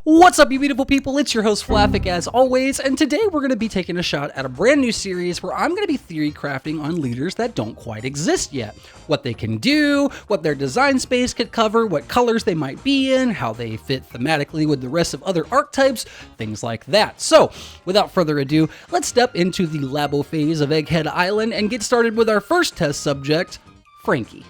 What's up, you beautiful people? It's your host Flaffic as always, and today we're going to be taking a shot at a brand new series where I'm going to be theory crafting on leaders that don't quite exist yet. What they can do, what their design space could cover, what colors they might be in, how they fit thematically with the rest of other archetypes, things like that. So, without further ado, let's step into the labo phase of Egghead Island and get started with our first test subject, Franky.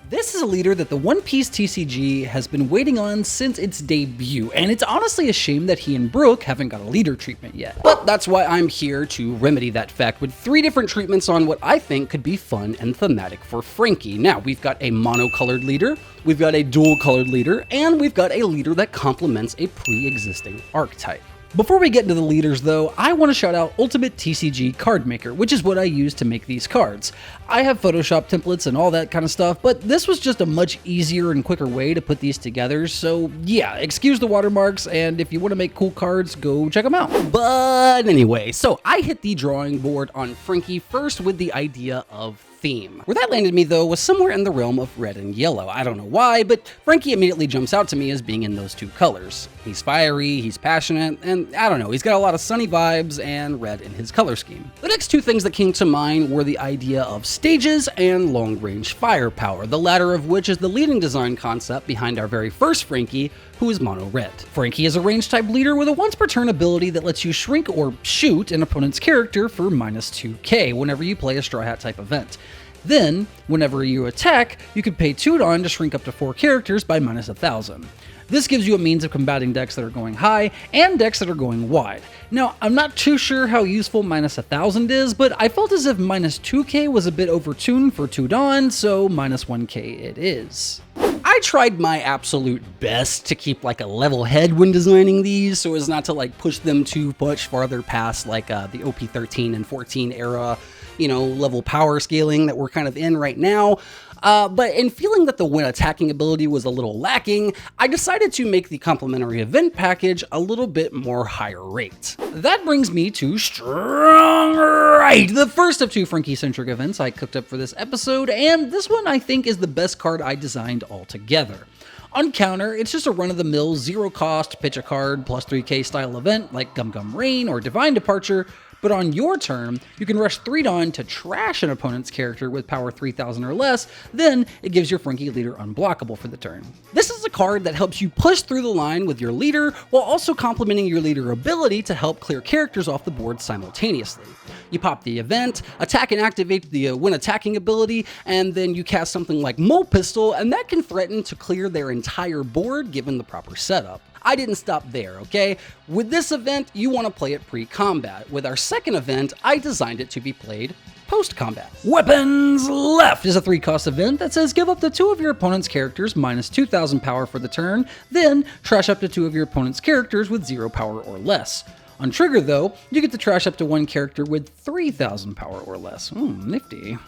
This is a leader that the One Piece TCG has been waiting on since its debut, and it's honestly a shame that he and Brook haven't got a leader treatment yet. But that's why I'm here to remedy that fact with 3 different treatments on what I think could be fun and thematic for Franky. Now, we've got a mono-colored leader, we've got a dual-colored leader, and we've got a leader that complements a pre-existing archetype. Before we get into the leaders though, I want to shout out Ultimate TCG Card Maker, which is what I use to make these cards. I have Photoshop templates and all that kind of stuff, but this was just a much easier and quicker way to put these together, so yeah, excuse the watermarks, and if you want to make cool cards, go check them out. But anyway, so I hit the drawing board on Franky first with the idea of theme. Where that landed me though was somewhere in the realm of red and yellow. I don't know why, but Franky immediately jumps out to me as being in those 2 colors. He's fiery, he's passionate, and I don't know, he's got a lot of sunny vibes and red in his color scheme. The next 2 things that came to mind were the idea of stages and long-range firepower, the latter of which is the leading design concept behind our very first Franky, who is mono-red. Franky is a range-type leader with a once-per-turn ability that lets you shrink or shoot an opponent's character for -2k whenever you play a Straw Hat-type event. Then, whenever you attack, you can pay 2 Don to shrink up to 4 characters by -1000. This gives you a means of combating decks that are going high and decks that are going wide. Now, I'm not too sure how useful -1000 is, but I felt as if -2k was a bit overtuned for 2 Don, so -1k it is. I tried my absolute best to keep like a level head when designing these so as not to like push them too much farther past like the OP13 and 14 era, you know, level power scaling that we're kind of in right now. But in feeling that the when attacking ability was a little lacking, I decided to make the complementary event package a little bit more higher rate. That brings me to Strong Right, the first of 2 Franky-centric events I cooked up for this episode, and this one I think is the best card I designed altogether. On counter, it's just a run-of-the-mill, zero-cost, pitch a card, plus 3k style event like Gum Gum Rain or Divine Departure, but on your turn, you can rush 3 Don to trash an opponent's character with power 3000 or less, then it gives your Franky leader unblockable for the turn. This is a card that helps you push through the line with your leader, while also complementing your leader ability to help clear characters off the board simultaneously. You pop the event, attack and activate the when attacking ability, and then you cast something like Mole Pistol, and that can threaten to clear their entire board given the proper setup. I didn't stop there, okay? With this event, you want to play it pre-combat. With our second event, I designed it to be played post-combat. Weapons Left is a 3-cost event that says give up to 2 of your opponent's characters -2000 power for the turn, then trash up to 2 of your opponent's characters with 0 power or less. On trigger though, you get to trash up to 1 character with 3000 power or less. Nifty.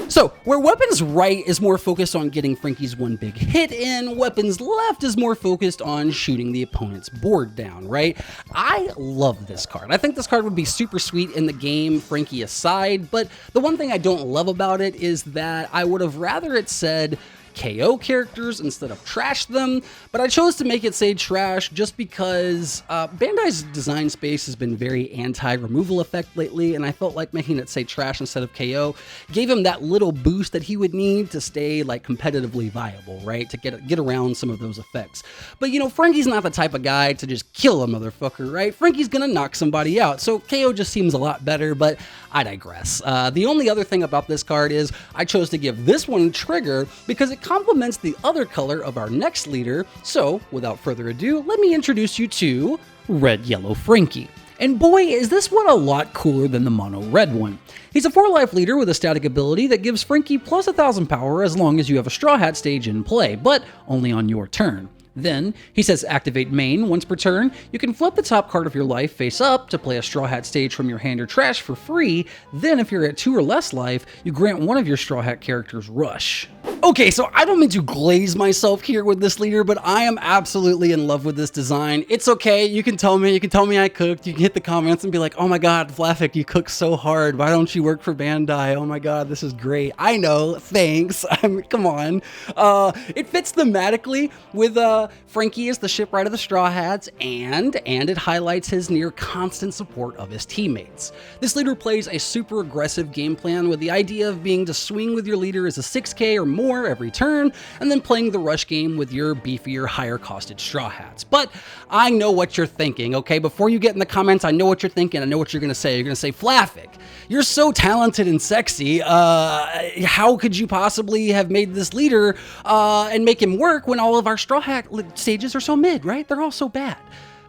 So, where Weapons Right is more focused on getting Franky's one big hit in, Weapons Left is more focused on shooting the opponent's board down, right? I love this card. I think this card would be super sweet in the game, Franky aside, but the one thing I don't love about it is that I would have rather it said KO characters instead of trash them, but I chose to make it say trash just because Bandai's design space has been very anti-removal effect lately, and I felt like making it say trash instead of KO gave him that little boost that he would need to stay like competitively viable, right? To get around some of those effects. But you know, Franky's not the type of guy to just kill a motherfucker, right? Franky's gonna knock somebody out, so KO just seems a lot better, but I digress. The only other thing about this card is I chose to give this one trigger because it complements the other color of our next leader, so without further ado, let me introduce you to Red Yellow Franky. And boy, is this one a lot cooler than the mono red one. He's a 4-life leader with a static ability that gives Franky plus 1000 power as long as you have a Straw Hat stage in play, but only on your turn. Then, he says activate main once per turn. You can flip the top card of your life face up to play a Straw Hat stage from your hand or trash for free. Then, if you're at 2 or less life, you grant one of your Straw Hat characters Rush. Okay, so I don't mean to glaze myself here with this leader, but I am absolutely in love with this design. It's okay, you can tell me I cooked, you can hit the comments and be like, oh my god, Flaffic, you cook so hard, why don't you work for Bandai? Oh my god, this is great. I know, thanks, come on. It fits thematically with Franky as the shipwright of the Straw Hats, and it highlights his near constant support of his teammates. This leader plays a super aggressive game plan with the idea of being to swing with your leader as a 6k or more every turn, and then playing the rush game with your beefier, higher costed Straw Hats. But I know what you're thinking, okay? Before you get in the comments, I know what you're thinking, I know what you're gonna say. You're gonna say, Flaffic, you're so talented and sexy, how could you possibly have made this leader and make him work when all of our Straw Hat stages are so mid, right? They're all so bad.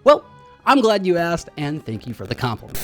Well, I'm glad you asked, and thank you for the compliment.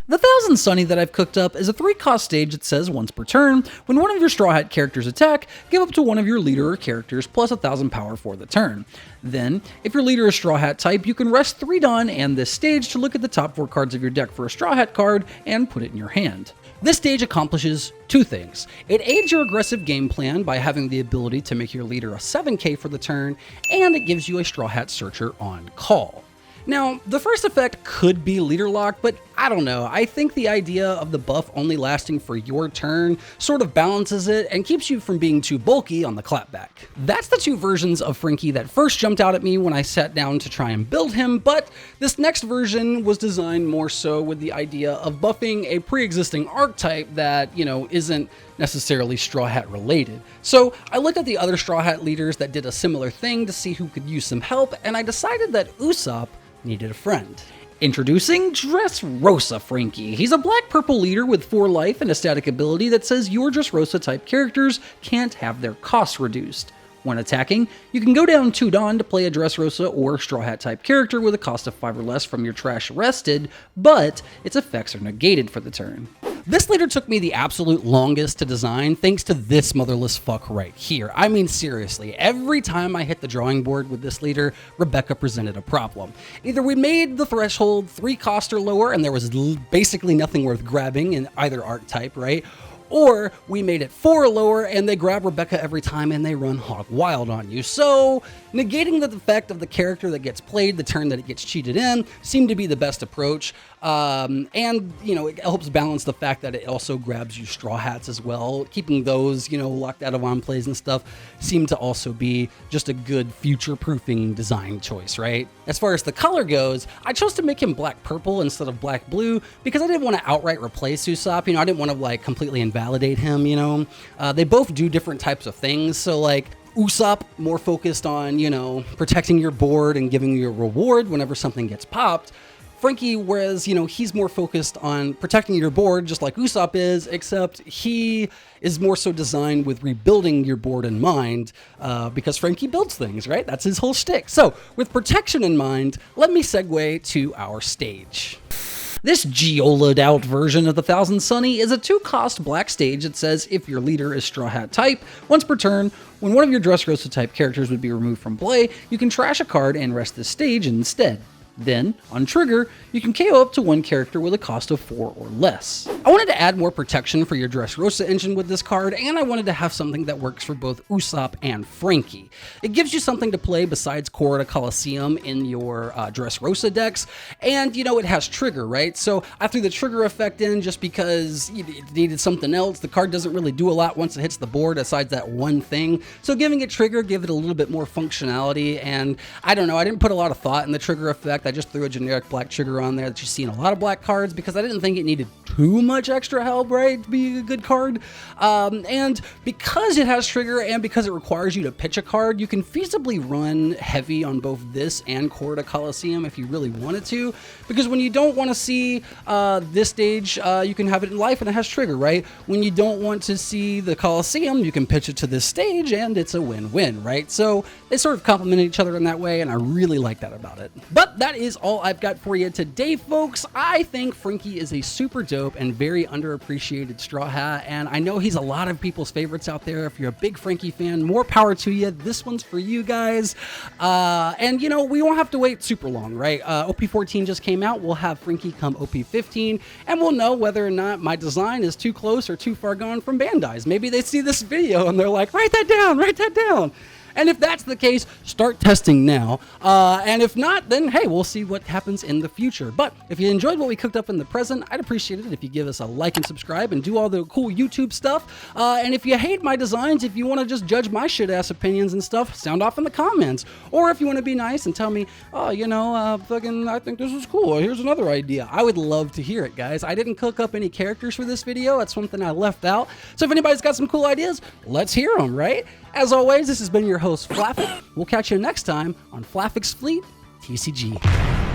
The Thousand Sunny that I've cooked up is a 3-cost stage that says once per turn, when one of your Straw Hat characters attack, give up to one of your leader or characters plus 1,000 power for the turn. Then, if your leader is Straw Hat type, you can rest 3 Dawn and this stage to look at the top 4 cards of your deck for a Straw Hat card and put it in your hand. This stage accomplishes 2 things. It aids your aggressive game plan by having the ability to make your leader a 7k for the turn, and it gives you a Straw Hat Searcher on call. Now, the first effect could be leader lock, but I don't know. I think the idea of the buff only lasting for your turn sort of balances it and keeps you from being too bulky on the clapback. That's the 2 versions of Franky that first jumped out at me when I sat down to try and build him, but this next version was designed more so with the idea of buffing a pre-existing archetype that, you know, isn't necessarily Straw Hat related. So I looked at the other Straw Hat leaders that did a similar thing to see who could use some help, and I decided that Usopp needed a friend. Introducing Dressrosa Franky. He's a black-purple leader with 4 life and a static ability that says your Dressrosa type characters can't have their costs reduced. When attacking, you can go down 2 Dawn to play a Dressrosa or Straw Hat type character with a cost of 5 or less from your trash rested, but its effects are negated for the turn. This leader took me the absolute longest to design thanks to this motherless fuck right here. I mean, seriously, every time I hit the drawing board with this leader, Rebecca presented a problem. Either we made the threshold 3 cost or lower and there was basically nothing worth grabbing in either archetype, right? Or we made it 4 or lower and they grab Rebecca every time and they run hog wild on you. So negating the effect of the character that gets played the turn that it gets cheated in seemed to be the best approach. And, you know, it helps balance the fact that it also grabs you Straw Hats as well. Keeping those, you know, locked out of on plays and stuff seemed to also be just a good future-proofing design choice, right? As far as the color goes, I chose to make him black-purple instead of black-blue because I didn't want to outright replace Usopp. You know, I didn't want to, like, completely invalidate him, you know? They both do different types of things, so, like, Usopp more focused on, you know, protecting your board and giving you a reward whenever something gets popped. Franky, whereas, you know, he's more focused on protecting your board just like Usopp is, except he is more so designed with rebuilding your board in mind because Franky builds things, right? That's his whole shtick. So with protection in mind, let me segue to our stage. This Geola'd out version of the Thousand Sunny is a 2-cost black stage that says if your leader is Straw Hat type, once per turn, when one of your Dressrosa type characters would be removed from play, you can trash a card and rest this stage instead. Then, on trigger, you can KO up to 1 character with a cost of 4 or less. I wanted to add more protection for your Dressrosa engine with this card, and I wanted to have something that works for both Usopp and Franky. It gives you something to play besides Korra Coliseum in your Dressrosa decks, and you know, it has trigger, right? So I threw the trigger effect in just because it needed something else. The card doesn't really do a lot once it hits the board besides that one thing, so giving it trigger gave it a little bit more functionality, and I don't know, I didn't put a lot of thought in the trigger effect. I just threw a generic black trigger on there that you see in a lot of black cards because I didn't think it needed too much extra help, right, to be a good card. And because it has trigger and because it requires you to pitch a card, you can feasibly run heavy on both this and Korra Coliseum if you really wanted to, because when you don't want to see this stage, you can have it in life and it has trigger, right? When you don't want to see the Coliseum, you can pitch it to this stage and it's a win-win, right? So they sort of complement each other in that way, and I really like that about it. But that is all I've got for you today, folks. I think Franky is a super dope and very underappreciated Straw Hat, and I know he's a lot of people's favorites out there. If you're a big Franky fan, more power to you. This one's for you guys. And you know, we won't have to wait super long, right? OP14 just came out. We'll have Franky come OP15, and we'll know whether or not my design is too close or too far gone from Bandai's. Maybe they see this video and they're like, write that down, write that down. And if that's the case, start testing now. And if not, then hey, we'll see what happens in the future. But if you enjoyed what we cooked up in the present, I'd appreciate it if you give us a like and subscribe and do all the cool YouTube stuff. And if you hate my designs, if you want to just judge my shit-ass opinions and stuff, sound off in the comments. Or if you want to be nice and tell me, oh, you know, I think this is cool. Here's another idea. I would love to hear it, guys. I didn't cook up any characters for this video. That's something I left out. So if anybody's got some cool ideas, let's hear them, right? As always, this has been your host, Flaffic. We'll catch you next time on Flaffic's Fleet TCG.